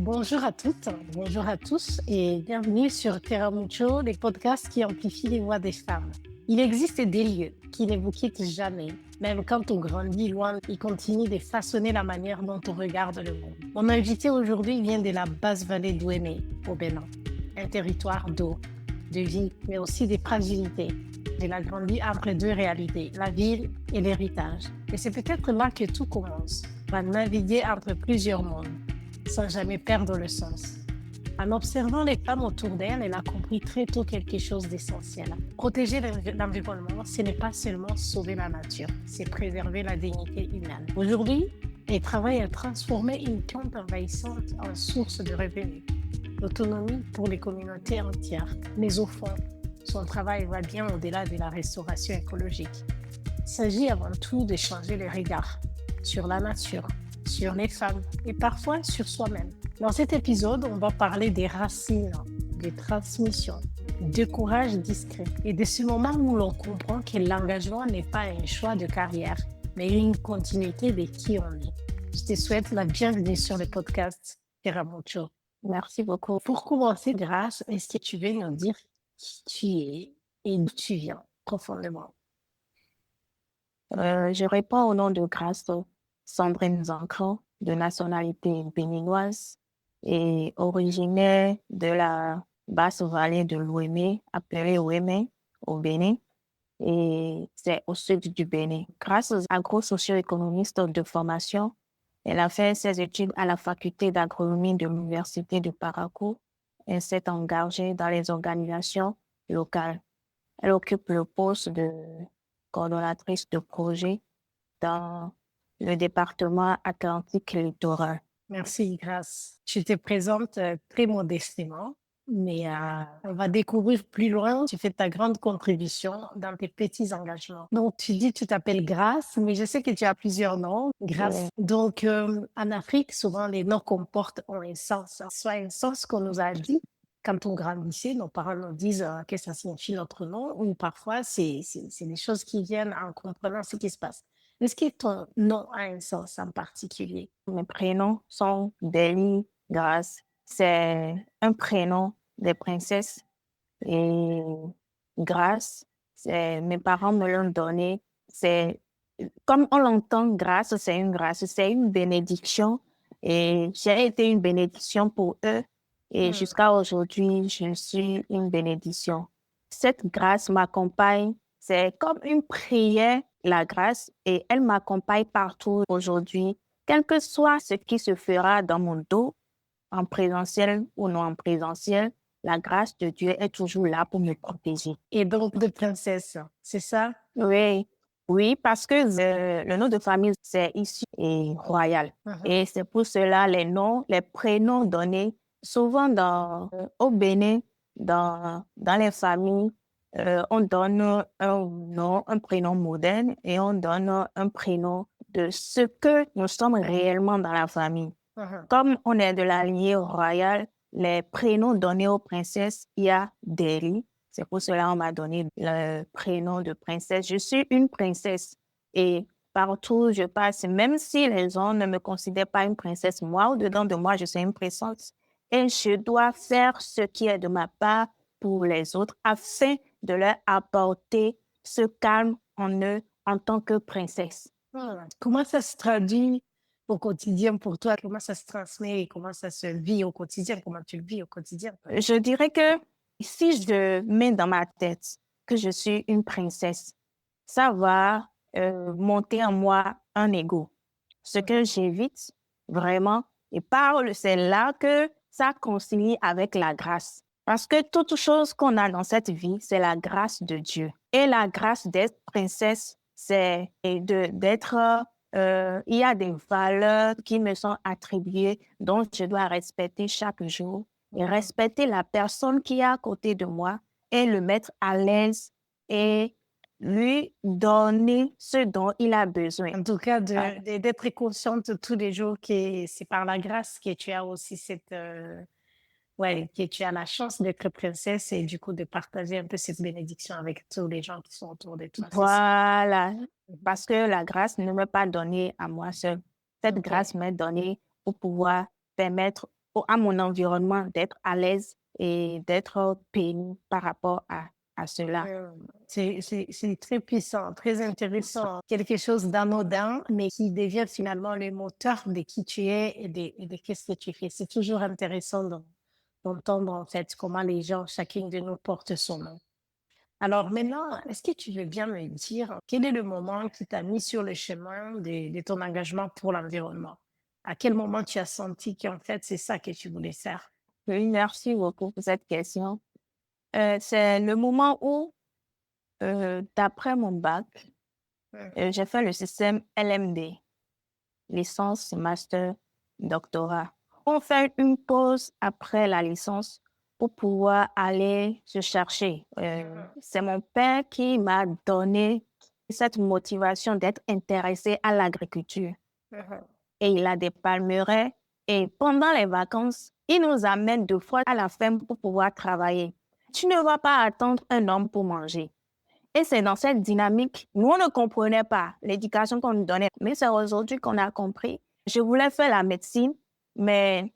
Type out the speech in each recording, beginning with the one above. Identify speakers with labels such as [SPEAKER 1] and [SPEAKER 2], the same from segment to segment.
[SPEAKER 1] Bonjour à toutes, bonjour à tous et bienvenue sur Terra Mucho, les podcasts qui amplifient les voix des femmes. Il existe des lieux qui ne vous quittent jamais, même quand on grandit loin, ils continuent de façonner la manière dont on regarde le monde. Mon invité aujourd'hui vient de la basse vallée d'Ouémé, au Bénin, un territoire d'eau, de vie, mais aussi de fragilité. Elle a grandi entre deux réalités, la ville et l'héritage. Et c'est peut-être là que tout commence, à naviguer entre plusieurs mondes sans jamais perdre le sens. En observant les femmes autour d'elle, elle a compris très tôt quelque chose d'essentiel. Protéger l'environnement, ce n'est pas seulement sauver la nature, c'est préserver la dignité humaine. Aujourd'hui, elle travaille à transformer une plante envahissante en source de revenus, d'autonomie pour les communautés entières. Mais au fond, son travail va bien au-delà de la restauration écologique. Il s'agit avant tout de changer le regard sur la nature, sur les femmes et parfois sur soi-même. Dans cet épisode, on va parler des racines, des transmissions, de courage discret et de ce moment où l'on comprend que l'engagement n'est pas un choix de carrière, mais une continuité de qui on est. Je te souhaite la bienvenue sur le podcast Terra Mucho. Merci beaucoup. Pour commencer, Grâce, est-ce que tu veux nous dire qui tu es et d'où tu viens profondément?
[SPEAKER 2] Je réponds au nom de Grâce Sandrine Zancran, de nationalité béninoise et originaire de la basse vallée de l'Ouémé, appelée Ouémé au Bénin, et c'est au sud du Bénin. Grâce agro-socio-économiste de formation, elle a fait ses études à la faculté d'agronomie de l'Université de Parakou et s'est engagée dans les organisations locales. Elle occupe le poste de coordonnatrice de projet dans le département Atlantique littoral.
[SPEAKER 1] Merci, Grâce. Tu te présentes très modestement, mais on va découvrir plus loin. Tu fais ta grande contribution dans tes petits engagements. Donc, tu dis que tu t'appelles Grâce, mais je sais que tu as plusieurs noms. Grâce. Donc, en Afrique, souvent, les noms qu'on porte ont un sens. Soit un sens qu'on nous a dit quand on grandissait, nos parents nous disent que ça signifie notre nom, ou parfois, c'est des choses qui viennent en comprenant ce qui se passe. Est-ce que ton nom a un sens en particulier?
[SPEAKER 2] Mes prénoms sont Deli, Grâce. C'est un prénom des princesses et Grâce, mes parents me l'ont donné. C'est comme on l'entend, grâce, c'est une bénédiction et j'ai été une bénédiction pour eux et jusqu'à aujourd'hui, je suis une bénédiction. Cette grâce m'accompagne, c'est comme une prière, la grâce, et elle m'accompagne partout aujourd'hui, quel que soit ce qui se fera dans mon dos, en présentiel ou non en présentiel, la grâce de Dieu est toujours là pour me protéger.
[SPEAKER 1] Et donc de princesse, c'est ça?
[SPEAKER 2] Oui, oui, parce que le nom de famille, c'est issu et royal. Et c'est pour cela les noms, les prénoms donnés, souvent au Bénin, dans les familles, on donne un nom, un prénom moderne et on donne un prénom de ce que nous sommes réellement dans la famille. Comme on est de la lignée royale, les prénoms donnés aux princesses, il y a Deli. C'est pour cela qu'on m'a donné le prénom de princesse. Je suis une princesse et partout où je passe, même si les gens ne me considèrent pas une princesse, moi, au-dedans de moi, je suis une princesse. Et je dois faire ce qui est de ma part pour les autres afin de leur apporter ce calme en eux en tant que princesse.
[SPEAKER 1] Comment ça se traduit au quotidien pour toi? Comment ça se transmet et comment ça se vit au quotidien? Comment tu le vis au quotidien?
[SPEAKER 2] Je dirais que si je mets dans ma tête que je suis une princesse, ça va monter en moi un ego. Ce que j'évite vraiment, et c'est là que ça concilie avec la grâce. Parce que toute chose qu'on a dans cette vie, c'est la grâce de Dieu. Et la grâce d'être princesse, c'est d'être... il y a des valeurs qui me sont attribuées, dont je dois respecter chaque jour et respecter la personne qui est à côté de moi et le mettre à l'aise et lui donner ce dont il a besoin.
[SPEAKER 1] En tout cas, d'être consciente tous les jours que c'est par la grâce que tu as aussi que tu as la chance d'être princesse et du coup de partager un peu cette bénédiction avec tous les gens qui sont autour de toi.
[SPEAKER 2] Voilà, parce que la grâce ne m'est pas donnée à moi seule. Cette grâce m'est donnée pour pouvoir permettre à mon environnement, d'être à l'aise et d'être pénible par rapport à cela.
[SPEAKER 1] C'est très puissant, très intéressant. Quelque chose d'anodin, mais qui devient finalement le moteur de qui tu es et de qu'est-ce que tu fais. C'est toujours intéressant d'entendre en fait comment les gens, chacune de nous porte son nom. Alors maintenant, est-ce que tu veux bien me dire quel est le moment qui t'a mis sur le chemin de ton engagement pour l'environnement? À quel moment tu as senti qu'en fait c'est ça que tu voulais faire?
[SPEAKER 2] Oui, merci beaucoup pour cette question. C'est le moment où, d'après mon bac, j'ai fait le système LMD, licence, master, doctorat. On fait une pause après la licence pour pouvoir aller se chercher. C'est mon père qui m'a donné cette motivation d'être intéressé à l'agriculture. Et il a des palmeraies. Et pendant les vacances, il nous amène 2 fois à la ferme pour pouvoir travailler. Tu ne vas pas attendre un homme pour manger. Et c'est dans cette dynamique, nous, on ne comprenait pas l'éducation qu'on nous donnait, mais c'est aujourd'hui qu'on a compris. Je voulais faire la médecine, mais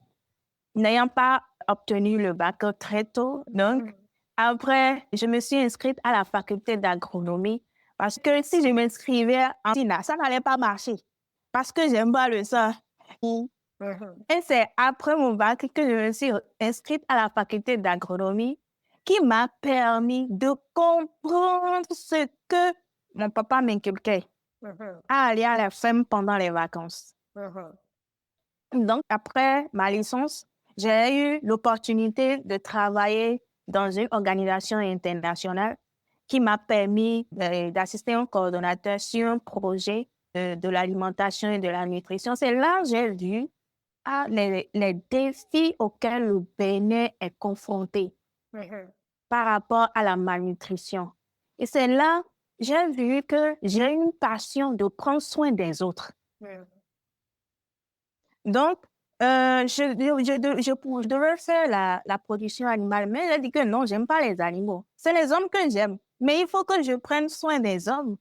[SPEAKER 2] n'ayant pas obtenu le bac très tôt, donc après, je me suis inscrite à la faculté d'agronomie parce que si je m'inscrivais en SINA, ça n'allait pas marcher parce que j'aime pas le sang. Et c'est après mon bac que je me suis inscrite à la faculté d'agronomie qui m'a permis de comprendre ce que mon papa m'inculquait à aller à la ferme pendant les vacances. Donc, après ma licence, j'ai eu l'opportunité de travailler dans une organisation internationale qui m'a permis d'assister un coordonnateur sur un projet de l'alimentation et de la nutrition. C'est là que j'ai vu les défis auxquels le Bénin est confronté par rapport à la malnutrition. Et c'est là que j'ai vu que j'ai une passion de prendre soin des autres. Donc, je devais faire la production animale, mais j'ai dit que non, j'aime pas les animaux. C'est les hommes que j'aime, mais il faut que je prenne soin des hommes.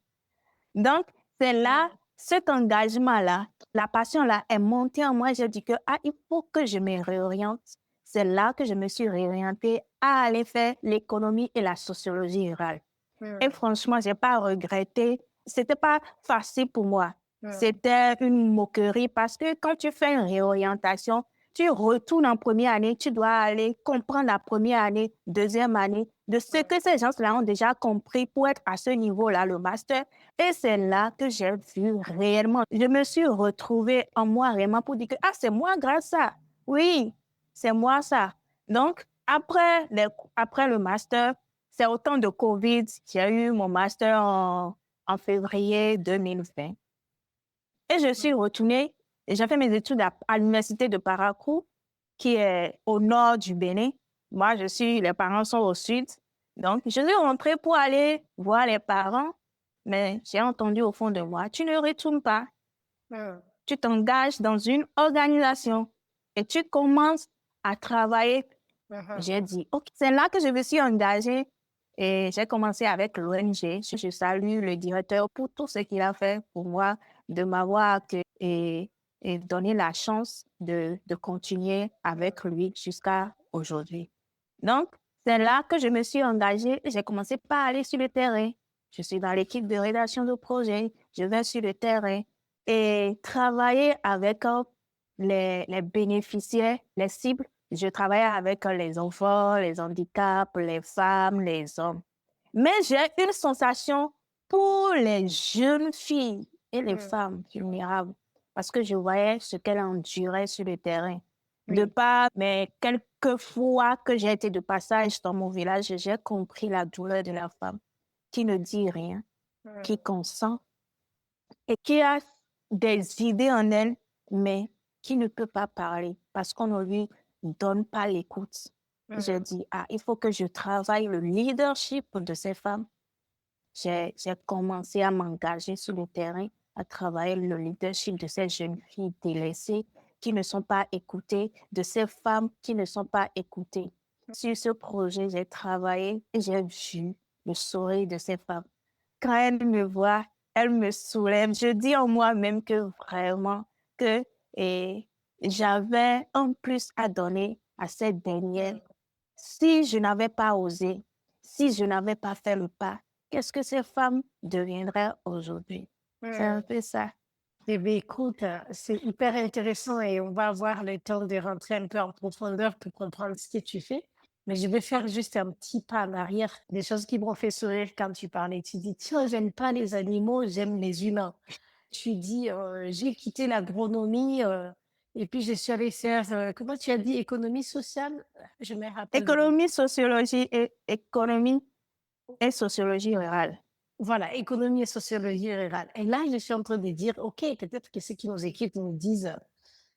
[SPEAKER 2] Donc, c'est là, cet engagement-là, la passion-là est montée en moi. J'ai dit que il faut que je me réoriente. C'est là que je me suis réorientée à aller faire l'économie et la sociologie rurale. Et franchement, j'ai pas regretté. C'était pas facile pour moi. C'était une moquerie parce que quand tu fais une réorientation, tu retournes en première année, tu dois aller comprendre la première année, deuxième année, de ce que ces gens-là ont déjà compris pour être à ce niveau-là, le master. Et c'est là que j'ai vu réellement. Je me suis retrouvée en moi réellement pour dire que, c'est moi grâce à ça. Oui, c'est moi ça. Donc, après le master, c'est au temps de COVID, j'ai eu mon master en février 2020. Et je suis retournée et j'ai fait mes études à l'université de Parakou, qui est au nord du Bénin. Moi, les parents sont au sud. Donc, je suis rentrée pour aller voir les parents, mais j'ai entendu au fond de moi, tu ne retournes pas. Tu t'engages dans une organisation et tu commences à travailler. J'ai dit, OK, c'est là que je me suis engagée et j'ai commencé avec l'ONG. Je salue le directeur pour tout ce qu'il a fait pour moi, de m'avoir accueilli et donné la chance de continuer avec lui jusqu'à aujourd'hui. Donc, c'est là que je me suis engagée et j'ai commencé par aller sur le terrain. Je suis dans l'équipe de rédaction de projet. Je vais sur le terrain et travailler avec les bénéficiaires, les cibles. Je travaille avec les enfants, les handicaps, les femmes, les hommes. Mais j'ai une sensation pour les jeunes filles et les femmes vulnérables parce que je voyais ce qu'elles enduraient sur le terrain. De par mais quelques fois que j'ai été de passage dans mon village, j'ai compris la douleur de la femme qui ne dit rien, qui consent et qui a des idées en elle, mais qui ne peut pas parler parce qu'on ne lui donne pas l'écoute. J'ai dit, il faut que je travaille le leadership de ces femmes. J'ai commencé à m'engager sur le terrain, à travailler le leadership de ces jeunes filles délaissées qui ne sont pas écoutées, de ces femmes qui ne sont pas écoutées. Sur ce projet, j'ai travaillé et j'ai vu le sourire de ces femmes. Quand elles me voient, elles me soulèvent. Je dis en moi-même que vraiment, que j'avais un plus à donner à cette dernière. Si je n'avais pas osé, si je n'avais pas fait le pas, qu'est-ce que ces femmes deviendraient aujourd'hui? C'est un peu ça.
[SPEAKER 1] Eh bien, écoute, c'est hyper intéressant et on va avoir le temps de rentrer un peu en profondeur pour comprendre ce que tu fais. Mais je vais faire juste un petit pas en arrière, des choses qui m'ont fait sourire quand tu parlais. Tu dis, tiens, j'aime pas les animaux, j'aime les humains. Tu dis, j'ai quitté l'agronomie et puis je suis allée faire, comment tu as dit, économie sociale? Je me rappelle.
[SPEAKER 2] Économie et sociologie rurale.
[SPEAKER 1] Voilà, économie et sociologie rurale. Et là, je suis en train de dire, OK, peut-être que ceux qui nous écoutent nous disent,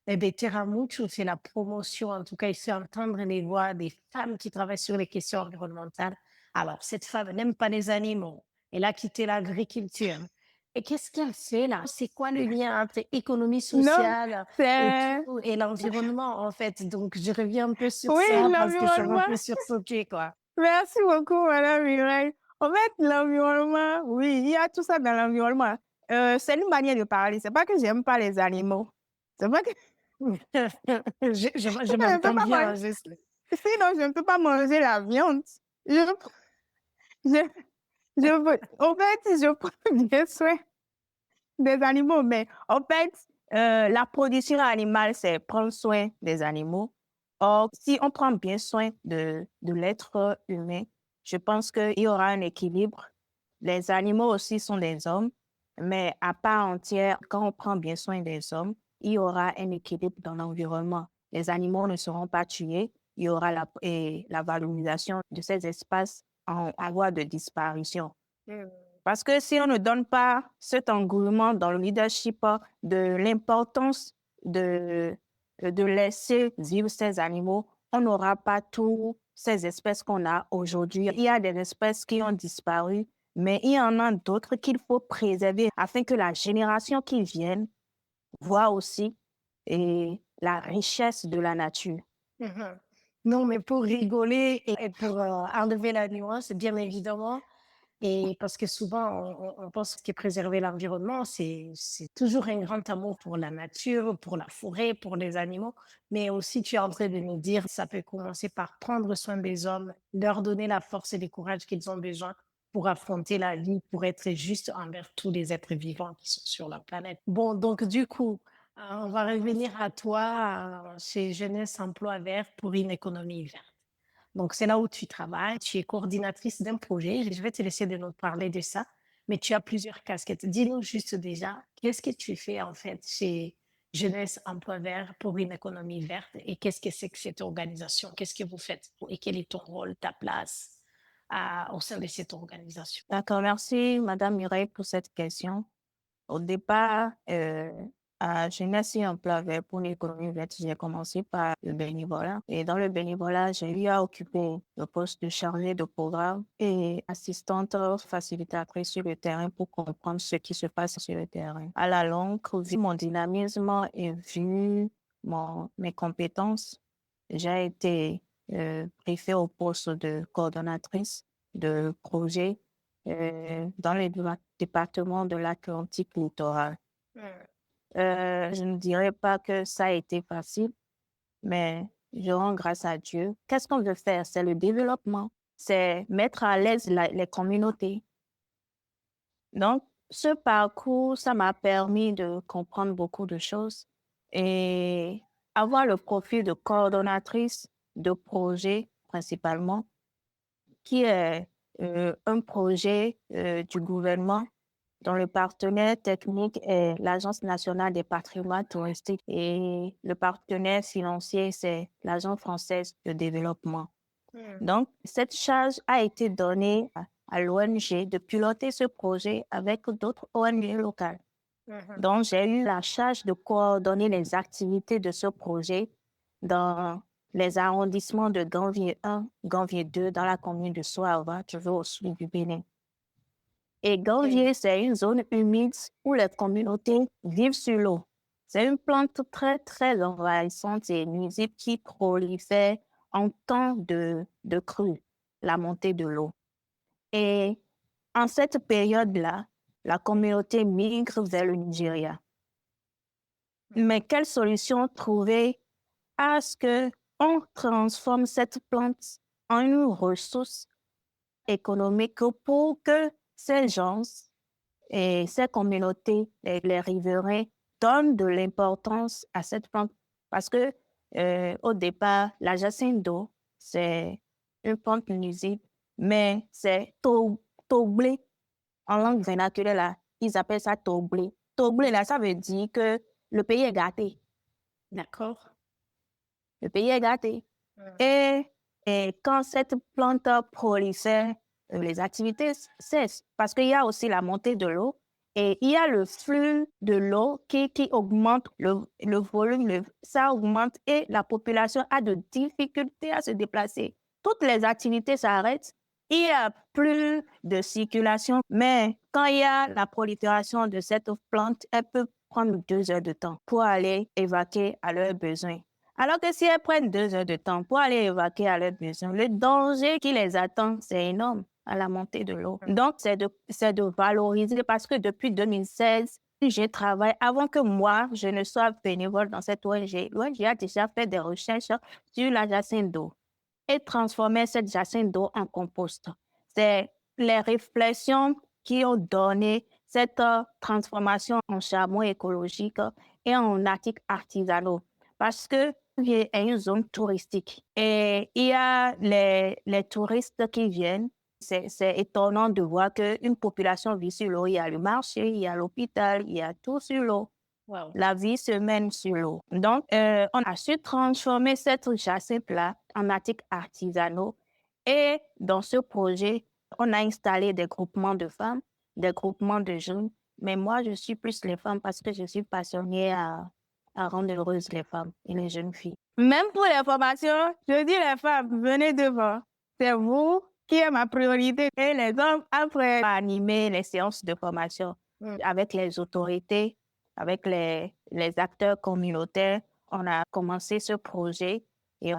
[SPEAKER 1] eh bien, Terra Mucho, c'est la promotion, en tout cas, il fait entendre les voix des femmes qui travaillent sur les questions environnementales. Alors, cette femme n'aime pas les animaux. Elle a quitté l'agriculture. Et qu'est-ce qu'elle fait là? C'est quoi le lien entre économie
[SPEAKER 2] Non,
[SPEAKER 1] sociale et
[SPEAKER 2] c'est...
[SPEAKER 1] tout, et l'environnement, en fait? Donc, je reviens un peu sur
[SPEAKER 2] Oui,
[SPEAKER 1] ça parce que je suis un
[SPEAKER 2] l'environnement.
[SPEAKER 1] peu sursautée, quoi.
[SPEAKER 2] Merci beaucoup, Madame Mireille. En fait, l'environnement, oui, il y a tout ça dans l'environnement. C'est une manière de parler. C'est pas que j'aime pas les animaux. C'est pas que
[SPEAKER 1] Je
[SPEAKER 2] je ne peux
[SPEAKER 1] m'entends
[SPEAKER 2] pas
[SPEAKER 1] bien,
[SPEAKER 2] manger.
[SPEAKER 1] juste.
[SPEAKER 2] Sinon, je ne peux pas manger la viande. Je, je, en fait, je prends bien soin des animaux, mais en fait, la production animale, c'est prendre soin des animaux. Or, si on prend bien soin de l'être humain, je pense qu'il y aura un équilibre. Les animaux aussi sont des hommes, mais à part entière, quand on prend bien soin des hommes, il y aura un équilibre dans l'environnement. Les animaux ne seront pas tués. Il y aura la valorisation de ces espaces en voie de disparition. Parce que si on ne donne pas cet engouement dans le leadership de l'importance de laisser vivre ces animaux, on n'aura pas toutes ces espèces qu'on a aujourd'hui. Il y a des espèces qui ont disparu, mais il y en a d'autres qu'il faut préserver afin que la génération qui vienne voit aussi la richesse de la nature.
[SPEAKER 1] Mhm. Non, mais pour rigoler et pour enlever la nuance, bien évidemment, et parce que souvent on pense que préserver l'environnement, c'est toujours un grand amour pour la nature, pour la forêt, pour les animaux, mais aussi tu es en train de nous dire ça peut commencer par prendre soin des hommes, leur donner la force et le courage qu'ils ont besoin pour affronter la vie, pour être juste envers tous les êtres vivants qui sont sur la planète. Bon, donc du coup, on va revenir à toi chez Jeunesse Emploi Vert pour une économie verte. Donc, c'est là où tu travailles, tu es coordinatrice d'un projet. Je vais te laisser de nous parler de ça, mais tu as plusieurs casquettes. Dis-nous juste déjà, qu'est-ce que tu fais en fait chez Jeunesse Emploi Vert pour une économie verte et qu'est-ce que c'est que cette organisation? Qu'est-ce que vous faites et quel est ton rôle, ta place au sein de cette organisation?
[SPEAKER 2] D'accord, merci Madame Mireille pour cette question. Au départ, à Jeunesse et Emploi Vert pour une économie verte, j'ai commencé par le bénévolat. Et dans le bénévolat, j'ai eu à occuper le poste de chargée de programme et assistante facilitatrice sur le terrain pour comprendre ce qui se passe sur le terrain. À la longue, vu mon dynamisme et vu mes compétences, j'ai été préfet au poste de coordonnatrice de projet dans le département de l'Atlantique littoral. Je ne dirais pas que ça a été facile, mais je rends grâce à Dieu. Qu'est-ce qu'on veut faire? C'est le développement, c'est mettre à l'aise les communautés. Donc, ce parcours, ça m'a permis de comprendre beaucoup de choses et avoir le profil de coordonnatrice de projet principalement, qui est un projet du gouvernement dont le partenaire technique est l'Agence nationale des patrimoines touristiques et le partenaire financier, c'est l'Agence française de développement. Donc, cette charge a été donnée à l'ONG de piloter ce projet avec d'autres ONG locales. Donc, j'ai eu la charge de coordonner les activités de ce projet dans les arrondissements de Ganvier 1, Ganvier 2, dans la commune de Soava, toujours au sud du Bénin. Et Ganvier, c'est une zone humide où les communautés vivent sur l'eau. C'est une plante très, très envahissante et nuisible qui prolifère en temps de crue, la montée de l'eau. Et en cette période-là, la communauté migre vers le Nigeria. Mais quelle solution trouver à ce que on transforme cette plante en une ressource économique pour que ces gens et ces communautés, les riverains, donnent de l'importance à cette plante. Parce que au départ, la jacinthe d'eau, c'est une plante nuisible, mais c'est toblé en langue vernaculaire, là, ils appellent ça toblé. Toblé, là, ça veut dire que le pays est gâté.
[SPEAKER 1] D'accord.
[SPEAKER 2] Le pays est gâté. Et, et quand cette plante prolifère, les activités cessent parce qu'il y a aussi la montée de l'eau et il y a le flux de l'eau qui augmente, le volume, ça augmente et la population a de difficultés à se déplacer. Toutes les activités s'arrêtent. Il n'y a plus de circulation, mais quand il y a la prolifération de cette plante, elle peut prendre 2 heures de temps pour aller évacuer à leurs besoins. Alors que si elles prennent 2 heures de temps pour aller évacuer à leurs besoins, le danger qui les attend, c'est énorme à la montée de l'eau. Donc, c'est de valoriser parce que depuis 2016, je travaille avant que moi, je ne sois bénévole dans cette ONG. L'ONG a déjà fait des recherches sur la jacinthe d'eau et transformer cette jacinthe d'eau en compost. C'est les réflexions qui ont donné cette transformation en charbon écologique et en articles artisanaux. Parce que c'est une zone touristique et il y a les touristes qui viennent. C'est étonnant de voir qu'une population vit sur l'eau. Il y a le marché, il y a l'hôpital, il y a tout sur l'eau.
[SPEAKER 1] Wow.
[SPEAKER 2] La vie se mène sur l'eau. Donc, on a su transformer cette jacinthe-là en articles artisanaux. Et dans ce projet, on a installé des groupements de femmes, des groupements de jeunes. Mais moi, je suis plus les femmes parce que je suis passionnée à rendre heureuses les femmes et les jeunes filles. Même pour les formations, je dis les femmes, venez devant. C'est vous qui êtes ma priorité. Et les hommes, après, animer les séances de formation avec les autorités, avec les acteurs communautaires, on a commencé ce projet et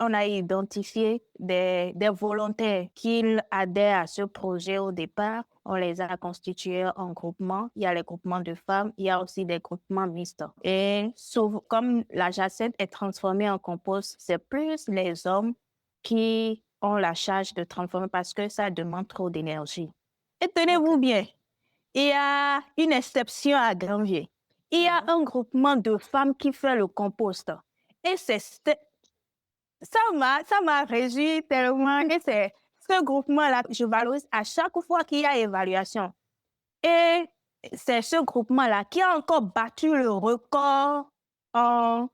[SPEAKER 2] on a identifié des volontaires qui adhèrent à ce projet au départ. On les a constitués en groupements. Il y a les groupements de femmes, il y a aussi des groupements mixtes. Et comme la jacinthe est transformée en compost, c'est plus les hommes qui ont la charge de transformer parce que ça demande trop d'énergie. Et tenez-vous bien, il y a une exception à Granvier. Il y a un groupement de femmes qui fait le compost. Et ça m'a réjoui tellement. Et c'est ce groupement-là que je valorise à chaque fois qu'il y a évaluation. Et c'est ce groupement-là qui a encore battu le record en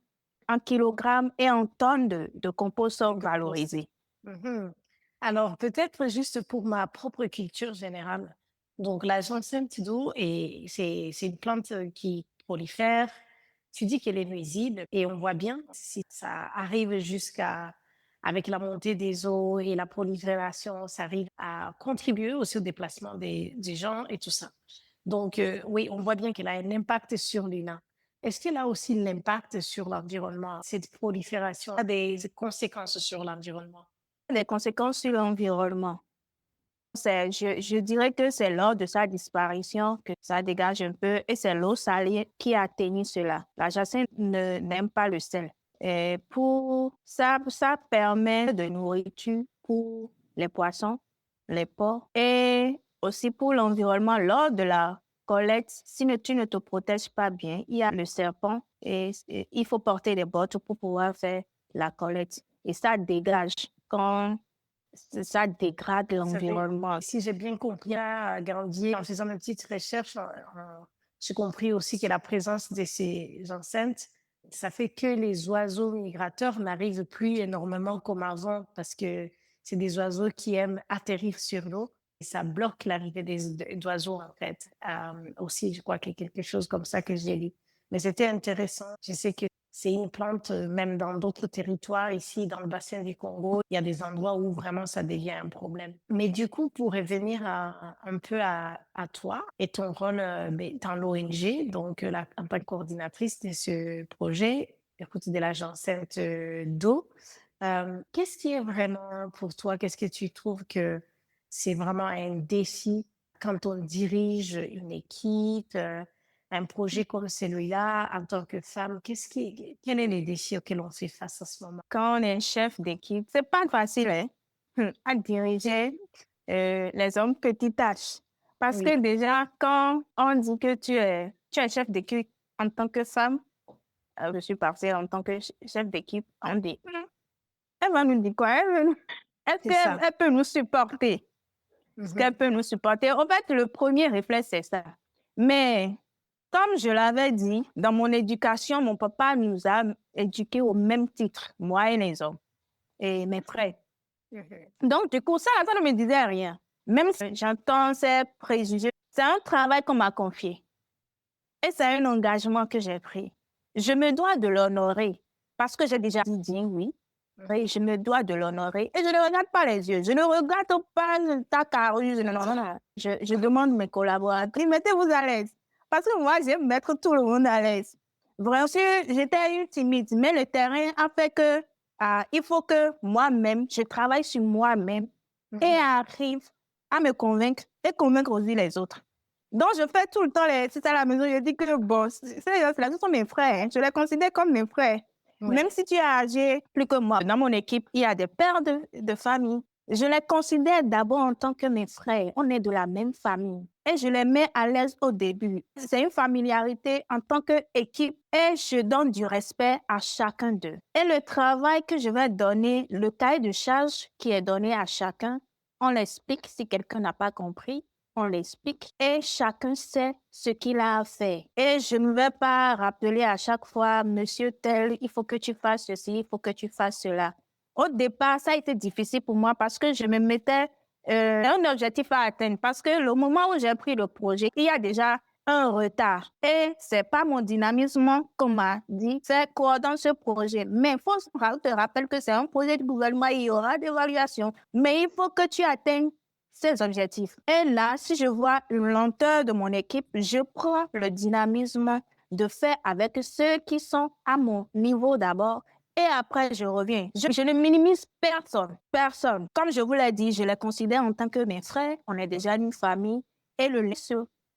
[SPEAKER 2] kilogrammes et en tonnes de compost valorisés.
[SPEAKER 1] Alors, peut-être juste pour ma propre culture générale. Donc, la jacinthe d'eau, c'est une plante qui prolifère. Tu dis qu'elle est nuisible et on voit bien si ça arrive avec la montée des eaux et la prolifération, ça arrive à contribuer aussi au déplacement des gens et tout ça. Donc, oui, on voit bien qu'elle a un impact sur l'humain. Est-ce qu'elle a aussi l'impact sur l'environnement? Cette prolifération a des conséquences sur l'environnement?
[SPEAKER 2] Les conséquences sur l'environnement. Je dirais que c'est lors de sa disparition que ça dégage un peu et c'est l'eau salée qui a atteint cela. La jacinthe n'aime pas le sel. Et ça permet de nourriture pour les poissons, les porcs et aussi pour l'environnement. Lors de la collecte, si tu ne te protèges pas bien, il y a le serpent et il faut porter des bottes pour pouvoir faire la collecte. Et ça dégage quand ça dégrade l'environnement.
[SPEAKER 1] Si j'ai bien compris, à Grandier, en faisant mes petites recherches, j'ai compris aussi que la présence de ces enceintes, ça fait que les oiseaux migrateurs n'arrivent plus énormément comme avant parce que c'est des oiseaux qui aiment atterrir sur l'eau et ça bloque l'arrivée d'oiseaux en fait. Aussi, je crois qu'il y a quelque chose comme ça que j'ai lu. Mais c'était intéressant. Je sais que c'est une plante, même dans d'autres territoires, ici dans le bassin du Congo, il y a des endroits où vraiment ça devient un problème. Mais du coup, pour revenir un peu à toi et ton rôle dans l'ONG, donc en tant que coordinatrice de ce projet, écoute, de la jacinthe d'eau, qu'est-ce qui est vraiment pour toi, qu'est-ce que tu trouves que c'est vraiment un défi quand on dirige une équipe? un projet comme celui-là, en tant que femme, quel est les défis auxquels on fait face à ce moment?
[SPEAKER 2] Quand on est chef d'équipe, c'est pas facile hein, à diriger les hommes petites tâches. Parce
[SPEAKER 1] Oui,
[SPEAKER 2] que déjà, quand on dit que tu es chef d'équipe en tant que femme, je suis partie en tant que chef d'équipe, on dit, elle va nous dire quoi? Est-ce
[SPEAKER 1] c'est ça.
[SPEAKER 2] qu'elle peut nous supporter? Est-ce
[SPEAKER 1] Mhm.
[SPEAKER 2] qu'elle peut nous supporter? En fait, le premier réflexe, c'est ça. Mais comme je l'avais dit, dans mon éducation, mon papa nous a éduqués au même titre, moi et les hommes, et mes frères.
[SPEAKER 1] Mhm.
[SPEAKER 2] Donc, du coup, ça ne me disait rien. Même si j'entends ces préjugés, c'est un travail qu'on m'a confié. Et c'est un engagement que j'ai pris. Je me dois de l'honorer parce que j'ai déjà dit oui. Oui, je me dois de l'honorer et je ne regarde pas les yeux. Je ne regarde pas ta carrure. Non, non, non, non. Je demande mes collaborateurs, mettez-vous à l'aise. Parce que moi, j'aime mettre tout le monde à l'aise. Vraiment, j'étais une timide, mais le terrain a fait que il faut que moi-même, je travaille sur moi-même et
[SPEAKER 1] Mhm.
[SPEAKER 2] arrive à me convaincre et convaincre aussi les autres. Donc, je fais tout le temps c'est à la maison, je dis que bon, ce sont mes frères, hein. Je les considère comme mes frères.
[SPEAKER 1] Ouais.
[SPEAKER 2] Même si tu es âgé plus que moi, dans mon équipe, il y a des pères de famille. Je les considère d'abord en tant que mes frères. On est de la même famille. Et je les mets à l'aise au début. C'est une familiarité en tant qu'équipe et je donne du respect à chacun d'eux. Et le travail que je vais donner, le cahier de charge qui est donné à chacun, on l'explique si quelqu'un n'a pas compris. On l'explique et chacun sait ce qu'il a à faire. Et je ne vais pas rappeler à chaque fois, monsieur tel, il faut que tu fasses ceci, il faut que tu fasses cela. Au départ, ça a été difficile pour moi parce que je me mettais un objectif à atteindre. Parce que le moment où j'ai pris le projet, il y a déjà un retard. Et c'est pas mon dynamisme qu'on m'a dit, c'est quoi dans ce projet. Mais il faut te rappeler que c'est un projet de gouvernement, il y aura des évaluations. Mais il faut que tu atteignes ces objectifs. Et là, si je vois une lenteur de mon équipe, je prends le dynamisme de faire avec ceux qui sont à mon niveau d'abord. Et après, je reviens. Je ne minimise personne. Personne. Comme je vous l'ai dit, je les considère en tant que mes frères. On est déjà une famille. Et le lait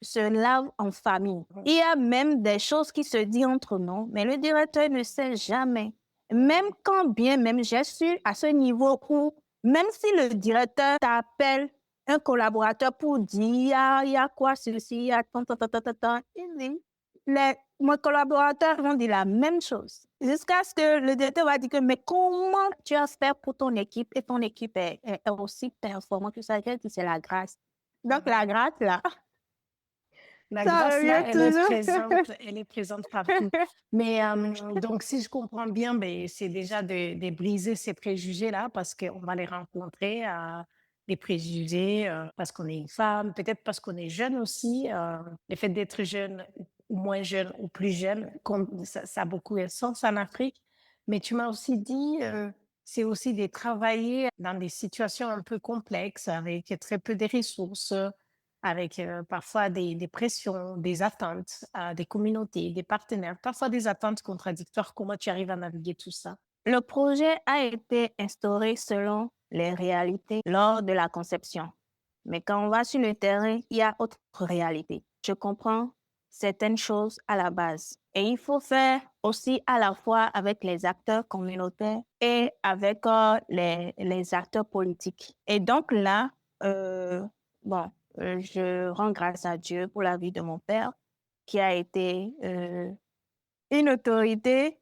[SPEAKER 2] se lave en famille. Il y a même des choses qui se disent entre nous, mais le directeur ne sait jamais. Même quand bien même je suis à ce niveau où, même si le directeur t'appelle un collaborateur pour dire, il y a quoi ceci, il y a tant, tant, tant, tant, tant, tant. Il dit, mes collaborateurs vont dire la même chose. Jusqu'à ce que le directeur va dire que, mais comment tu as fait pour ton équipe et ton équipe est aussi performante que ça, c'est la grâce. Donc, la grâce, là,
[SPEAKER 1] La
[SPEAKER 2] ça
[SPEAKER 1] grâce, là,
[SPEAKER 2] revient toujours.
[SPEAKER 1] elle est présente partout. Mais donc, si je comprends bien, ben, c'est déjà de briser ces préjugés-là parce qu'on va les rencontrer, les préjugés, parce qu'on est une femme, peut-être parce qu'on est jeune aussi. Le fait d'être jeune ou moins jeune ou plus jeune, ça a beaucoup de sens en Afrique. Mais tu m'as aussi dit, c'est aussi de travailler dans des situations un peu complexes avec très peu de ressources avec parfois des pressions, des attentes des communautés, des partenaires, parfois des attentes contradictoires. Comment tu arrives à naviguer tout ça?
[SPEAKER 2] Le projet a été instauré selon les réalités lors de la conception. Mais quand on va sur le terrain, il y a autre réalité. Je comprends certaines choses à la base. Et il faut faire aussi à la fois avec les acteurs communautaires et avec les acteurs politiques. Et donc là, bon, je rends grâce à Dieu pour la vie de mon père, qui a été une autorité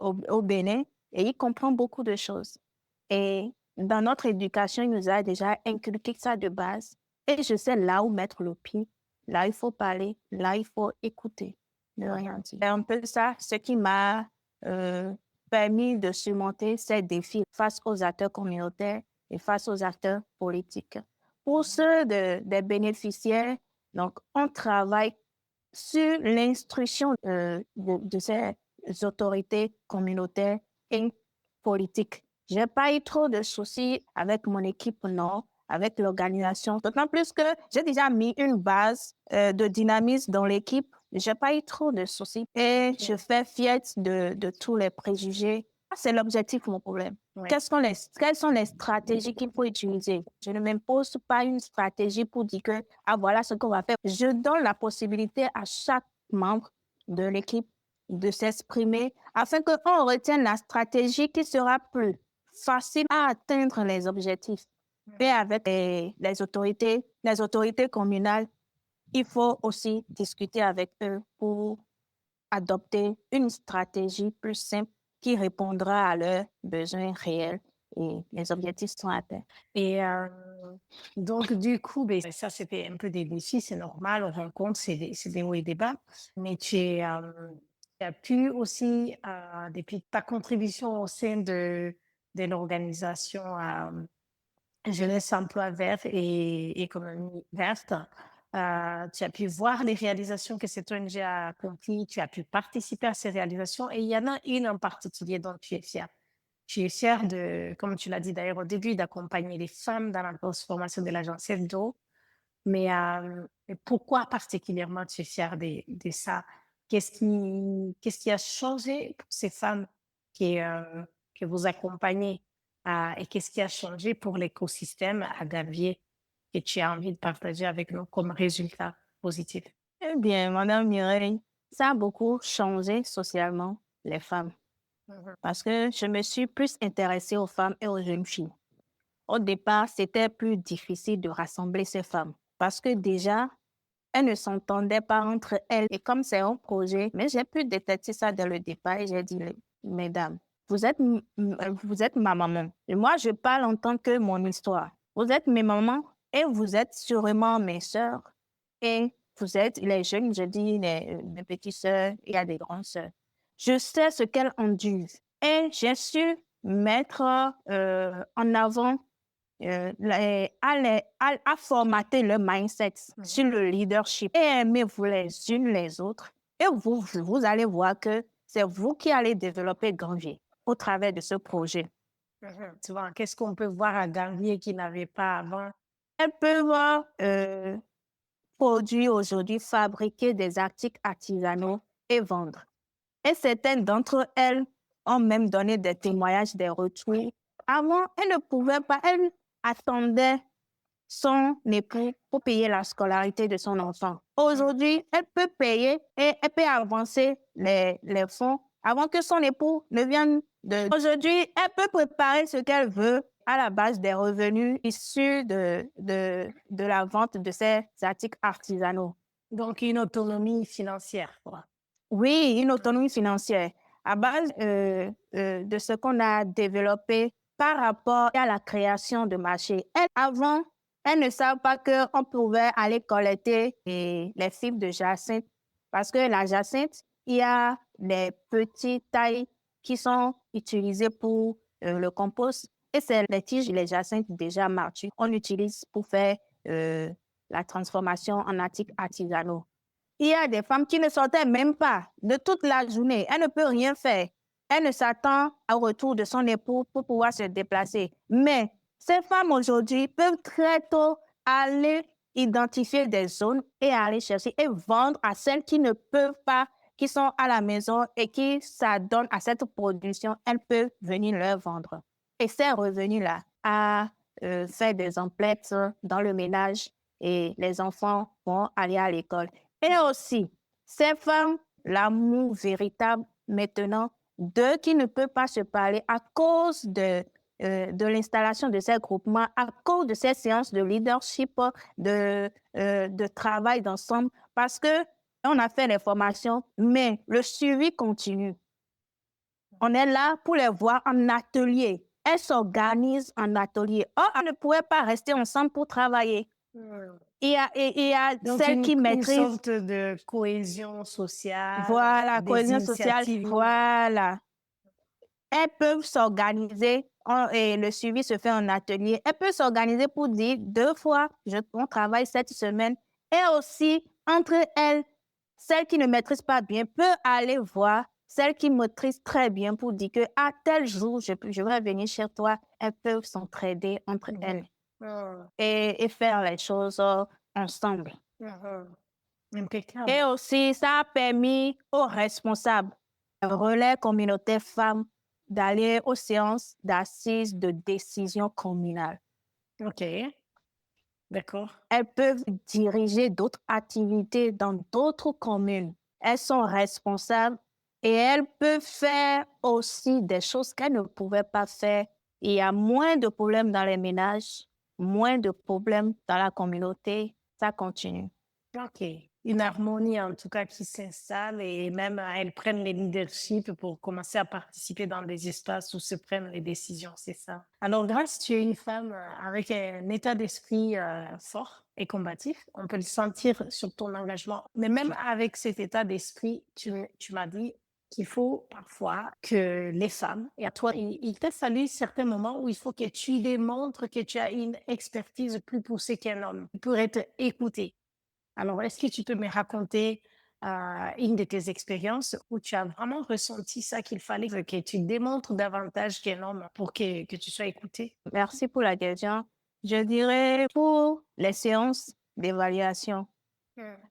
[SPEAKER 2] au Bénin et il comprend beaucoup de choses. Et dans notre éducation, il nous a déjà inculqué ça de base. Et je sais là où mettre le pied, là il faut parler, là il faut écouter, ne rien dire. C'est un peu ça, ce qui m'a permis de surmonter ces défis face aux acteurs communautaires et face aux acteurs politiques. Pour ceux des bénéficiaires, donc on travaille sur l'instruction de ces autorités communautaires et politiques. Je n'ai pas eu trop de soucis avec mon équipe, non, avec l'organisation. D'autant plus que j'ai déjà mis une base de dynamisme dans l'équipe. Je n'ai pas eu trop de soucis et je fais fiette de tous les préjugés. C'est l'objectif, mon problème.
[SPEAKER 1] Ouais.
[SPEAKER 2] Quelles sont les stratégies qu'il faut utiliser? Je ne m'impose pas une stratégie pour dire que, ah, voilà ce qu'on va faire. Je donne la possibilité à chaque autres membres de l'équipe de s'exprimer afin qu'on retienne la stratégie qui sera plus facile à atteindre les objectifs. Et avec les autorités communales, il faut aussi discuter avec eux pour adopter une stratégie plus simple qui répondra à leurs besoins réels et les objectifs sont atteints.
[SPEAKER 1] Et donc, du coup, ben, ça, c'était un peu des défis, c'est normal, on rencontre, c'est des hauts et des bas. Mais tu as pu aussi, depuis ta contribution au sein de l'organisation Jeunesse Emploi Vert et Économie Verte, tu as pu voir les réalisations que cette ONG a accomplies, tu as pu participer à ces réalisations et il y en a une en particulier dont tu es fière. Tu es fière de, comme tu l'as dit d'ailleurs au début, d'accompagner les femmes dans la transformation de l'agence d'eau. Mais pourquoi particulièrement tu es fière de ça? Qu'est-ce qui a changé pour ces femmes que vous accompagnez? Et qu'est-ce qui a changé pour l'écosystème à Gavier que tu as envie de partager avec nous comme résultat positif?
[SPEAKER 2] Eh bien, Madame Mireille, ça a beaucoup changé socialement les femmes parce que je me suis plus intéressée aux femmes et aux jeunes filles. Au départ, c'était plus difficile de rassembler ces femmes parce que déjà, elles ne s'entendaient pas entre elles. Et comme c'est un projet, mais j'ai pu détecter ça dès le départ et j'ai dit, mesdames, vous êtes ma maman. Et moi, je parle en tant que mon histoire. Vous êtes mes mamans et vous êtes sûrement mes sœurs. Et vous êtes les jeunes, je dis mes petites sœurs, il y a des grandes sœurs. Je sais ce qu'elles endurent. Et j'ai su mettre en avant à formater le mindset sur le leadership et aimez-vous les unes les autres. Et vous allez voir que c'est vous qui allez développer Ganvier au travers de ce projet.
[SPEAKER 1] Tu vois, qu'est-ce qu'on peut voir à Ganvier qui n'avait pas avant?
[SPEAKER 2] Elles peuvent produire aujourd'hui, fabriquer des articles artisanaux et vendre. Et certaines d'entre elles ont même donné des témoignages, des retours. Avant, elles ne pouvaient pas, elles attendaient son époux pour payer la scolarité de son enfant. Aujourd'hui, elle peut payer et elle peut avancer les fonds avant que son époux ne vienne Aujourd'hui, elle peut préparer ce qu'elle veut à la base des revenus issus de la vente de ces articles artisanaux.
[SPEAKER 1] Donc, une autonomie financière, quoi.
[SPEAKER 2] Oui, une autonomie financière à base de ce qu'on a développé par rapport à la création de marchés. Avant, elles ne savent pas qu'on pouvait aller collecter les fibres de jacinthe parce que la jacinthe, il y a les petites tailles qui sont utilisées pour le compost et c'est les tiges, les jacinthes déjà matures, on utilise pour faire la transformation en articles artisanaux. Il y a des femmes qui ne sortaient même pas de toute la journée. Elle ne peut rien faire. Elle ne s'attend au retour de son époux pour pouvoir se déplacer. Mais ces femmes aujourd'hui peuvent très tôt aller identifier des zones et aller chercher et vendre à celles qui ne peuvent pas, qui sont à la maison et qui s'adonnent à cette production. Elles peuvent venir leur vendre. Et ces revenus-là à faire des emplettes dans le ménage et les enfants vont aller à l'école. Et aussi, ces femmes, l'amour véritable maintenant, d'eux qui ne peuvent pas se parler à cause de l'installation de ces groupements, à cause de ces séances de leadership, de travail d'ensemble, parce que on a fait les formations, mais le suivi continue. On est là pour les voir en atelier. Elles s'organisent en atelier. Or, elles ne pouvaient pas rester ensemble pour travailler. Il y a
[SPEAKER 1] Donc,
[SPEAKER 2] celles qui maîtrisent.
[SPEAKER 1] Une sorte de cohésion sociale.
[SPEAKER 2] Voilà,
[SPEAKER 1] des
[SPEAKER 2] cohésion sociale.
[SPEAKER 1] initiatives.
[SPEAKER 2] Voilà. Elles peuvent s'organiser et le suivi se fait en atelier. Elles peuvent s'organiser pour dire 2 fois, on travaille cette semaine. Et aussi, entre elles, celles qui ne maîtrisent pas bien peuvent aller voir celles qui maîtrisent très bien pour dire que à tel jour, je vais venir chez toi. Elles peuvent s'entraider entre elles et faire les choses ensemble.
[SPEAKER 1] Impeccable.
[SPEAKER 2] Et aussi, ça a permis aux responsables, relais communautaires femmes, d'aller aux séances d'assises de décision communale.
[SPEAKER 1] OK. D'accord.
[SPEAKER 2] Elles peuvent diriger d'autres activités dans d'autres communes. elles sont responsables et elles peuvent faire aussi des choses qu'elles ne pouvaient pas faire. Il y a moins de problèmes dans les ménages, moins de problèmes dans la communauté. Ça continue.
[SPEAKER 1] OK. Une harmonie en tout cas qui s'installe et même elles prennent les leaderships pour commencer à participer dans des espaces où se prennent les décisions, c'est ça. Alors Grâce, tu es une femme avec un état d'esprit fort et combatif. On peut le sentir sur ton engagement. Mais même avec cet état d'esprit, tu m'as dit qu'il faut parfois que les femmes, et à toi, il t'a fallu certains moments où il faut que tu démontres que tu as une expertise plus poussée qu'un homme pour être écouté. Alors, est-ce que tu peux me raconter une de tes expériences où tu as vraiment ressenti ça, qu'il fallait que tu démontres davantage qu'un homme pour que tu sois écouté?
[SPEAKER 2] Merci pour la question. Je dirais pour les séances d'évaluation.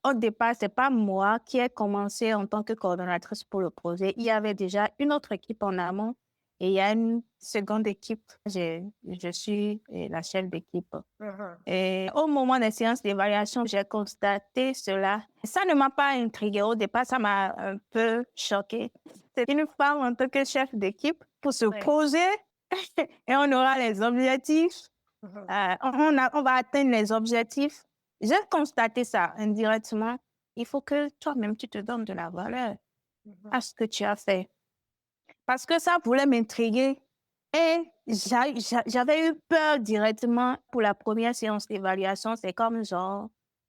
[SPEAKER 2] Au départ, c'est pas moi qui ai commencé en tant que coordonnatrice pour le projet. Il y avait déjà une autre équipe en amont et il y a une seconde équipe. Je suis la chef d'équipe.
[SPEAKER 1] Mhm.
[SPEAKER 2] Et au moment des séances d'évaluation, j'ai constaté cela. Ça ne m'a pas intriguée au départ, ça m'a un peu choquée. C'est une femme en tant que chef d'équipe pour se
[SPEAKER 1] Ouais.
[SPEAKER 2] poser et on aura les objectifs.
[SPEAKER 1] Mhm.
[SPEAKER 2] On va atteindre les objectifs. J'ai constaté ça indirectement. Il faut que toi-même, tu te donnes de la valeur
[SPEAKER 1] Mhm.
[SPEAKER 2] à ce que tu as fait. Parce que ça voulait m'intriguer. Et j'avais eu peur directement pour la première séance d'évaluation. C'est comme genre,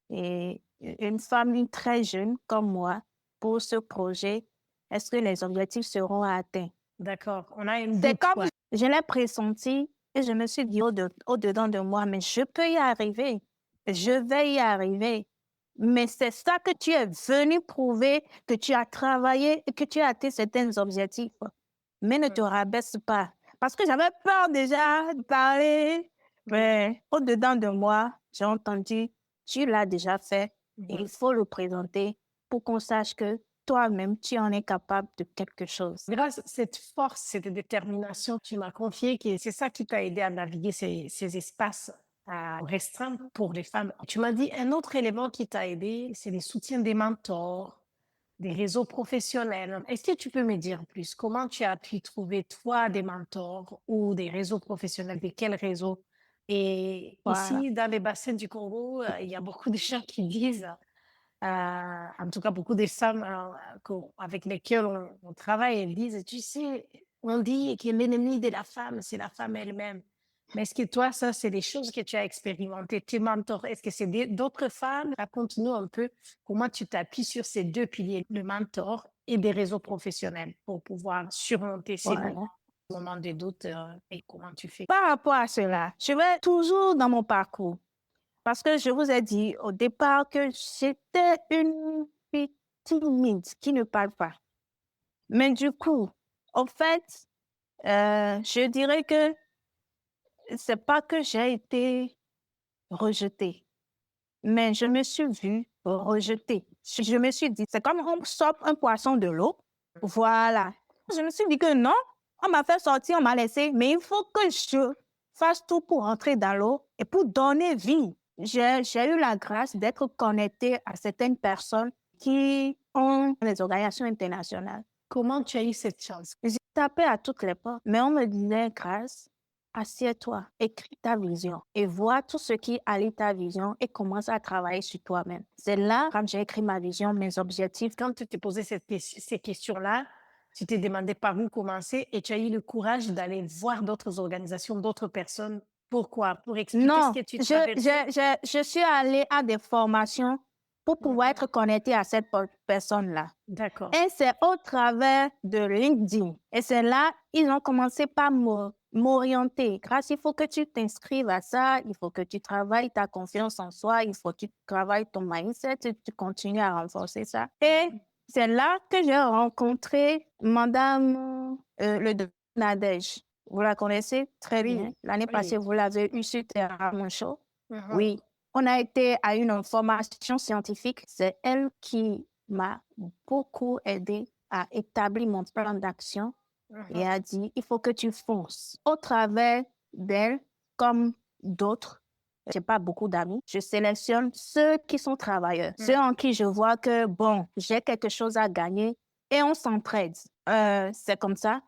[SPEAKER 2] une famille très jeune comme moi pour ce projet. Est-ce que les objectifs seront atteints?
[SPEAKER 1] D'accord. On a une
[SPEAKER 2] C'est
[SPEAKER 1] doute,
[SPEAKER 2] comme
[SPEAKER 1] quoi.
[SPEAKER 2] je l'ai pressenti et je me suis dit au-dedans de moi, mais je peux y arriver. Je vais y arriver. Mais c'est ça que tu es venu prouver, que tu as travaillé et que tu as atteint certains objectifs. Mais ne te rabaisse pas. Parce que j'avais peur déjà de parler. Mais au-dedans de moi, j'ai entendu, tu l'as déjà fait et il faut le présenter pour qu'on sache que toi-même, tu en es capable de quelque chose.
[SPEAKER 1] Grâce à cette force, cette détermination que tu m'as confiée, c'est ça qui t'a aidé à naviguer ces espaces restreints pour les femmes. Tu m'as dit un autre élément qui t'a aidé, c'est le soutien des mentors, des réseaux professionnels. Est-ce que tu peux me dire plus? Comment tu as pu trouver, toi, des mentors ou des réseaux professionnels? De quels réseaux? Et
[SPEAKER 2] Voilà.
[SPEAKER 1] ici, dans les bassins du Congo, il y a beaucoup de gens qui disent, en tout cas beaucoup de femmes avec lesquelles on travaille, elles disent, tu sais, on dit que l'ennemi de la femme, c'est la femme elle-même. Mais est-ce que toi, ça, c'est des choses que tu as expérimentées, tes mentors? Est-ce que c'est d'autres femmes? Raconte-nous un peu comment tu t'appuies sur ces deux piliers, le mentor et des réseaux professionnels pour pouvoir surmonter ces
[SPEAKER 2] Voilà.
[SPEAKER 1] moments de doute et comment tu fais.
[SPEAKER 2] Par rapport à cela, je vais toujours dans mon parcours. Parce que je vous ai dit au départ que j'étais une fille timide qui ne parle pas. Mais du coup, en fait, je dirais que c'est pas que j'ai été rejetée, mais je me suis vue rejetée. Je me suis dit, c'est comme on sort un poisson de l'eau. Voilà. Je me suis dit que non, on m'a fait sortir, on m'a laissé, mais il faut que je fasse tout pour entrer dans l'eau et pour donner vie. J'ai eu la grâce d'être connectée à certaines personnes qui ont des organisations internationales.
[SPEAKER 1] Comment tu as eu cette chance?
[SPEAKER 2] J'ai tapé à toutes les portes, mais on me disait, Grâce, assieds-toi, écris ta vision et vois tout ce qui allie ta vision et commence à travailler sur toi-même. C'est là, quand j'ai écrit ma vision, mes objectifs.
[SPEAKER 1] Quand tu t'es posé ces questions-là, tu t'es demandé par où commencer et tu as eu le courage d'aller voir d'autres organisations, d'autres personnes. Pourquoi? Pour expliquer ce
[SPEAKER 2] Non,
[SPEAKER 1] que tu traversais?
[SPEAKER 2] je suis allée à des formations pour pouvoir être connectée à cette personne-là.
[SPEAKER 1] D'accord.
[SPEAKER 2] Et c'est au travers de LinkedIn. Et c'est là, ils ont commencé par m'orienter. Grâce, il faut que tu t'inscrives à ça, il faut que tu travailles ta confiance en soi, il faut que tu travailles ton mindset et tu continues à renforcer ça. Et c'est là que j'ai rencontré Madame le docteur Nadège. Vous la connaissez très bien.
[SPEAKER 1] Oui,
[SPEAKER 2] L'année
[SPEAKER 1] oui.
[SPEAKER 2] passée, vous l'avez eu sur mon show.
[SPEAKER 1] Mhm.
[SPEAKER 2] Oui. On a été à une formation scientifique. C'est elle qui m'a beaucoup aidé à établir mon plan d'action et a dit, il faut que tu fonces. Au travers d'elle, comme d'autres, j'ai pas beaucoup d'amis. Je sélectionne ceux qui sont travailleurs, ceux en qui je vois que, bon, j'ai quelque chose à gagner et on s'entraide. C'est comme ça,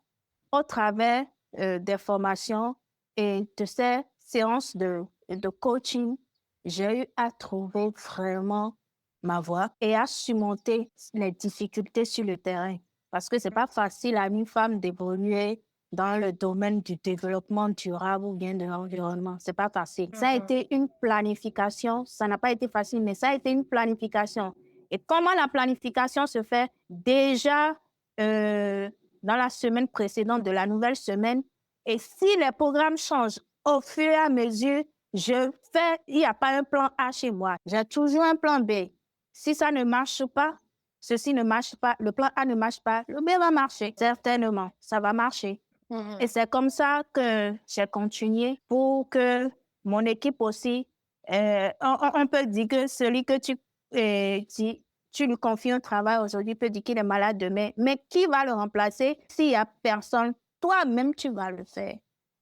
[SPEAKER 2] au travers des formations et de ces séances de coaching, j'ai eu à trouver vraiment ma voie et à surmonter les difficultés sur le terrain. Parce que c'est pas facile à une femme d'évoluer dans le domaine du développement durable ou bien de l'environnement. C'est pas facile. Ça a été une planification. Ça n'a pas été facile, mais ça a été une planification. Et comment la planification se fait? Déjà, dans la semaine précédente de la nouvelle semaine. Et si les programmes changent au fur et à mesure, il n'y a pas un plan A chez moi. J'ai toujours un plan B. Si ça ne marche pas, ceci ne marche pas, le plan A ne marche pas, le B va marcher. Certainement, ça va marcher. Et c'est comme ça que j'ai continué pour que mon équipe aussi, on peut dire que celui que tu lui confies un travail aujourd'hui peut dire qu'il est malade demain, mais qui va le remplacer s'il n'y a personne? Toi-même, tu vas le faire.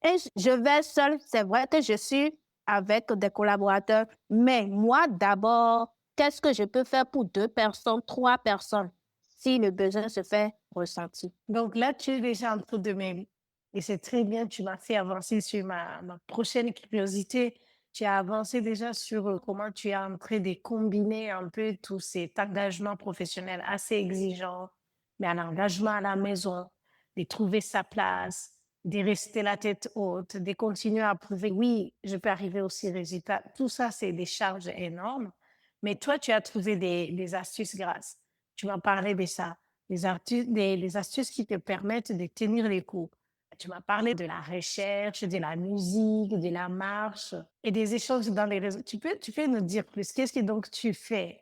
[SPEAKER 2] Et je vais seule, c'est vrai que je suis avec des collaborateurs, mais moi d'abord, qu'est-ce que je peux faire pour 2 personnes, 3 personnes, si le besoin se fait ressentir?
[SPEAKER 1] Donc là, tu es déjà en train de m'aider. Et c'est très bien, tu m'as fait avancer sur ma prochaine curiosité. Tu as avancé déjà sur comment tu es en train de combiner un peu tout cet engagement professionnel assez exigeant, mais un engagement à la maison, de trouver sa place, de rester la tête haute, de continuer à prouver, oui, je peux arriver aux résultats. Tout ça, c'est des charges énormes. Mais toi, tu as trouvé des astuces grâce. Tu m'as parlé de ça. Les astuces qui te permettent de tenir les coups. Tu m'as parlé de la recherche, de la musique, de la marche et des échanges dans les réseaux. Tu peux nous dire plus? Qu'est-ce que donc tu fais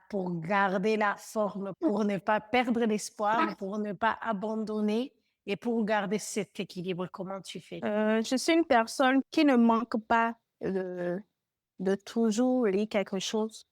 [SPEAKER 1] pour garder la forme, pour ne pas perdre l'espoir, pour ne pas abandonner et pour garder cet équilibre? Comment tu fais?
[SPEAKER 2] Je suis une personne qui ne manque pas de toujours lire quelque chose,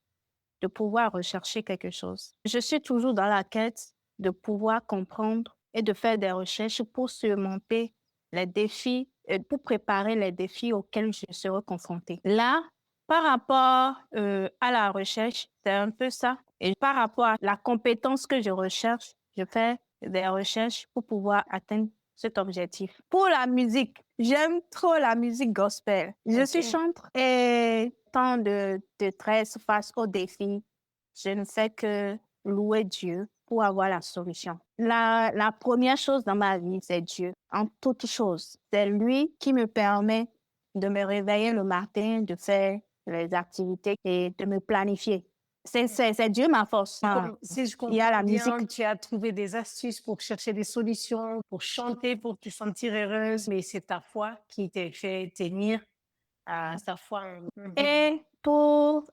[SPEAKER 2] de pouvoir rechercher quelque chose. Je suis toujours dans la quête de pouvoir comprendre et de faire des recherches pour surmonter les défis, pour préparer les défis auxquels je serai confrontée. Là, par rapport à la recherche, c'est un peu ça. Et par rapport à la compétence que je recherche, je fais des recherches pour pouvoir atteindre cet objectif. Pour la musique, j'aime trop la musique gospel. Je suis chanteur et tant de détresse face aux défis, je ne fais que louer Dieu pour avoir la solution. La première chose dans ma vie, c'est Dieu. En toute chose, c'est lui qui me permet de me réveiller le matin, de faire les activités et de me planifier. C'est Dieu ma force.
[SPEAKER 1] Si je
[SPEAKER 2] Il y a
[SPEAKER 1] comprends
[SPEAKER 2] la
[SPEAKER 1] bien,
[SPEAKER 2] musique.
[SPEAKER 1] tu as trouvé des astuces pour chercher des solutions, pour chanter, pour te sentir heureuse, mais c'est ta foi qui t'a fait tenir à sa foi.
[SPEAKER 2] Et pour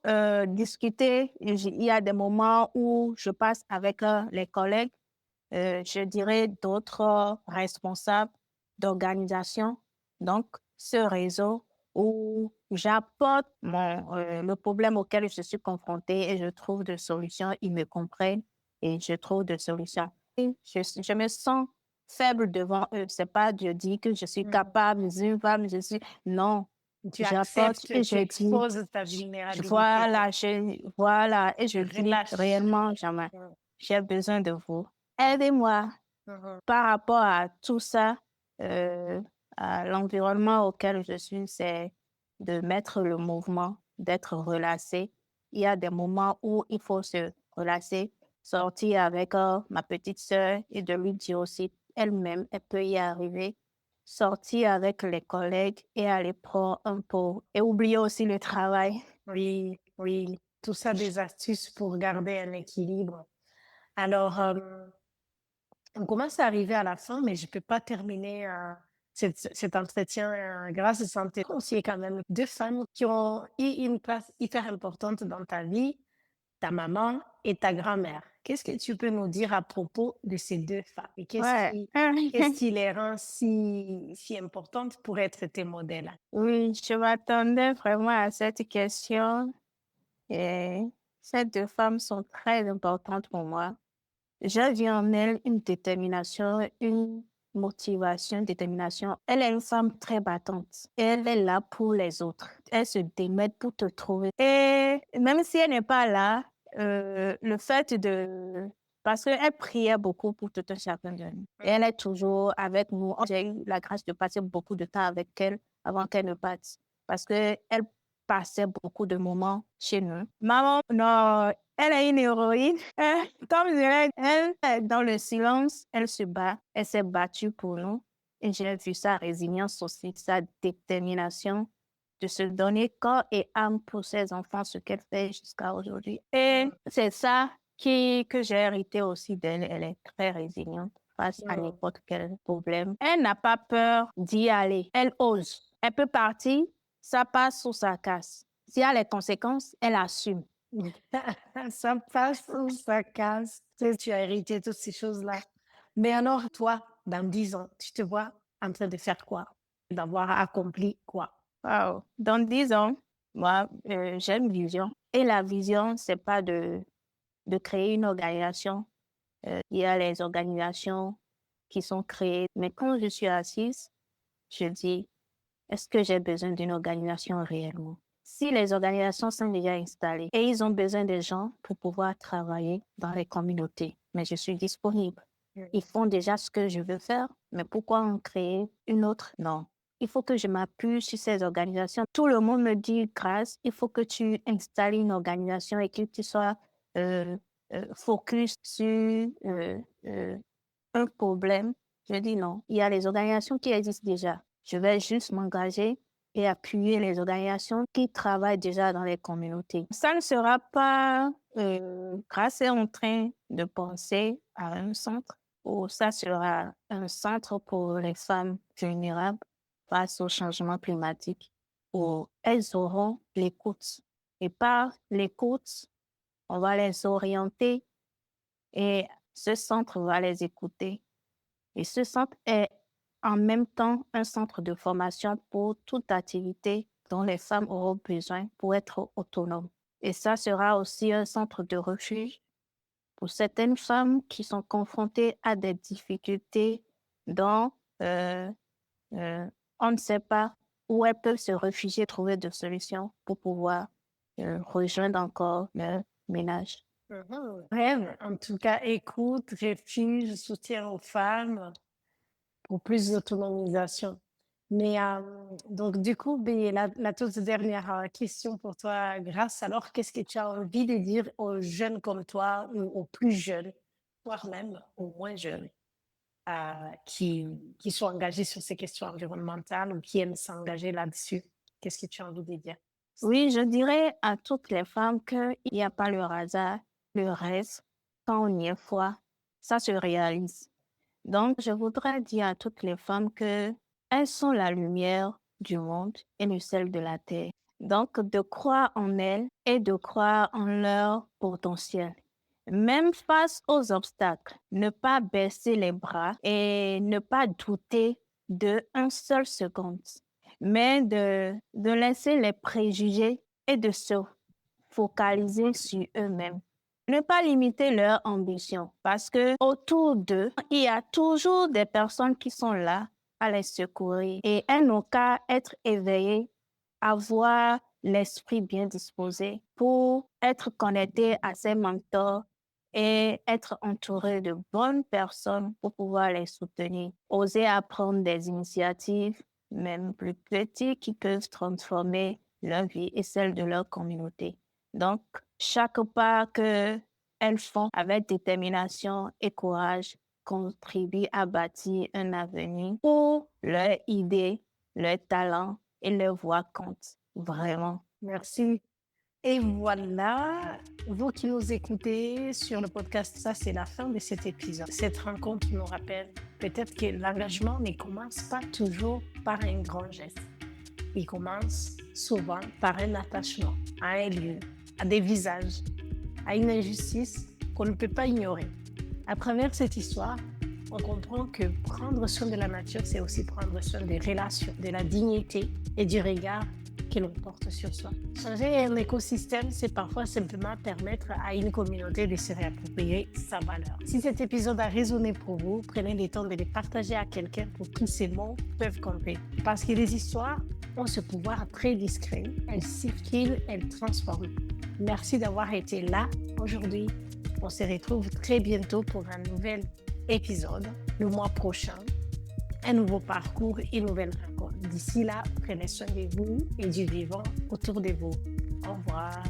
[SPEAKER 2] discuter, il y a des moments où je passe avec les collègues, je dirais d'autres responsables d'organisation. Donc, ce réseau où j'apporte le problème auquel je suis confrontée et je trouve des solutions, ils me comprennent et je trouve des solutions. Et je me sens faible devant eux. C'est pas de dire que je suis capable, je suis une femme, je suis... Non,
[SPEAKER 1] Tu
[SPEAKER 2] j'apporte
[SPEAKER 1] acceptes,
[SPEAKER 2] et
[SPEAKER 1] tu
[SPEAKER 2] je dis,
[SPEAKER 1] exposes ta vulnérabilité.
[SPEAKER 2] voilà, et je dis
[SPEAKER 1] Relâche.
[SPEAKER 2] réellement, jamais, j'ai besoin de vous. Aidez-moi par rapport à tout ça, à l'environnement auquel je suis, c'est de mettre le mouvement, d'être relâché. Il y a des moments où il faut se relâcher, sortir avec ma petite sœur et de lui dire aussi elle-même, elle peut y arriver. Sortir avec les collègues et aller prendre un pot et oublier aussi le travail.
[SPEAKER 1] Oui, oui, tout ça des astuces pour garder un équilibre. Alors, on commence à arriver à la fin, mais je ne peux pas terminer cet entretien grâce à santé. Il y a quand même 2 femmes qui ont eu une place hyper importante dans ta vie, ta maman et ta grand-mère. Qu'est-ce que tu peux nous dire à propos de ces 2 femmes? Et
[SPEAKER 2] Ouais.
[SPEAKER 1] qu'est-ce qui les rend si importantes pour être tes modèles?
[SPEAKER 2] Oui, je m'attendais vraiment à cette question et ces 2 femmes sont très importantes pour moi. J'ai vu en elles une détermination, une motivation, détermination. Elle est une femme très battante. Elle est là pour les autres. Elle se démet pour te trouver. Et même si elle n'est pas là, le fait de... Parce qu'elle priait beaucoup pour tout un chacun de nous. Et elle est toujours avec nous. J'ai eu la grâce de passer beaucoup de temps avec elle avant qu'elle ne parte. Parce qu'elle passait beaucoup de moments chez nous. Maman, non, elle est une héroïne. Comme je dirais, elle, dans le silence, elle se bat. Elle s'est battue pour nous. Et j'ai vu sa résilience aussi, sa détermination de se donner corps et âme pour ses enfants, ce qu'elle fait jusqu'à aujourd'hui. Et c'est ça que j'ai hérité aussi d'elle. Elle est très résiliente face à n'importe quel problème. Elle n'a pas peur d'y aller. Elle ose. Elle peut partir, ça passe ou ça casse. S'il y a les conséquences, elle assume.
[SPEAKER 1] Ça passe ou ça casse. Tu as hérité toutes ces choses-là. Mais alors, toi, dans 10 ans, tu te vois en train de faire quoi? D'avoir accompli quoi?
[SPEAKER 2] Wow. Dans 10 ans, moi, j'ai une vision. Et la vision, c'est pas de créer une organisation. Il y a les organisations qui sont créées. Mais quand je suis assise, je dis, est-ce que j'ai besoin d'une organisation réellement? Si les organisations sont déjà installées et ils ont besoin de gens pour pouvoir travailler dans les communautés, mais je suis disponible. Ils font déjà ce que je veux faire, mais pourquoi en créer une autre? Non. Il faut que je m'appuie sur ces organisations. Tout le monde me dit, Grâce, il faut que tu installes une organisation et que tu sois focus sur un problème. Je dis non. Il y a les organisations qui existent déjà. Je vais juste m'engager et appuyer les organisations qui travaillent déjà dans les communautés. Ça ne sera pas Grâce est en train de penser à un centre où ça sera un centre pour les femmes vulnérables face au changement climatique, où elles auront l'écoute. Et par l'écoute, on va les orienter et ce centre va les écouter. Et ce centre est en même temps un centre de formation pour toute activité dont les femmes auront besoin pour être autonomes. Et ça sera aussi un centre de refuge pour certaines femmes qui sont confrontées à des difficultés dont on ne sait pas où elles peuvent se réfugier, trouver des solutions pour pouvoir rejoindre encore leur ménage.
[SPEAKER 1] Rêve, en tout cas, écoute, refuge, soutien aux femmes pour plus d'autonomisation. Mais donc, du coup, la toute dernière question pour toi, Grâce. Alors, qu'est-ce que tu as envie de dire aux jeunes comme toi ou aux plus jeunes, voire même aux moins jeunes, qui sont engagés sur ces questions environnementales ou qui aiment s'engager là-dessus? Qu'est-ce que tu as envie de dire?
[SPEAKER 2] Oui, je dirais à toutes les femmes qu'il n'y a pas le hasard, le rêve, quand on y est foi, ça se réalise. Donc, je voudrais dire à toutes les femmes qu'elles sont la lumière du monde et le sel de la terre. Donc, de croire en elles et de croire en leur potentiel. Même face aux obstacles, ne pas baisser les bras et ne pas douter de un seul seconde, mais de laisser les préjugés et de se focaliser sur eux-mêmes. Ne pas limiter leur ambition parce que autour d'eux, il y a toujours des personnes qui sont là à les secourir et elles n'ont qu'à être éveillées, avoir l'esprit bien disposé pour être connectées à ces mentors et être entourées de bonnes personnes pour pouvoir les soutenir. Oser apprendre des initiatives, même plus petites, qui peuvent transformer leur vie et celle de leur communauté. Donc, chaque pas qu'elles font avec détermination et courage contribue à bâtir un avenir où leurs idées, leurs talents et leur voix comptent vraiment.
[SPEAKER 1] Merci. Et voilà, vous qui nous écoutez sur le podcast, ça c'est la fin de cet épisode. Cette rencontre nous rappelle peut-être que l'engagement ne commence pas toujours par un grand geste. Il commence souvent par un attachement à un lieu, à des visages, à une injustice qu'on ne peut pas ignorer. À travers cette histoire, on comprend que prendre soin de la nature, c'est aussi prendre soin des relations, de la dignité et du regard que l'on porte sur soi. Changer un écosystème, c'est parfois simplement permettre à une communauté de se réapproprier sa valeur. Si cet épisode a résonné pour vous, prenez le temps de le partager à quelqu'un pour qui ces mots peuvent compter. Parce que les histoires ont ce pouvoir très discret. Elles circulent, elles transforment. Merci d'avoir été là aujourd'hui. On se retrouve très bientôt pour un nouvel épisode, le mois prochain. Un nouveau parcours, une nouvelle rencontre. D'ici là, prenez soin de vous et du vivant autour de vous. Au revoir.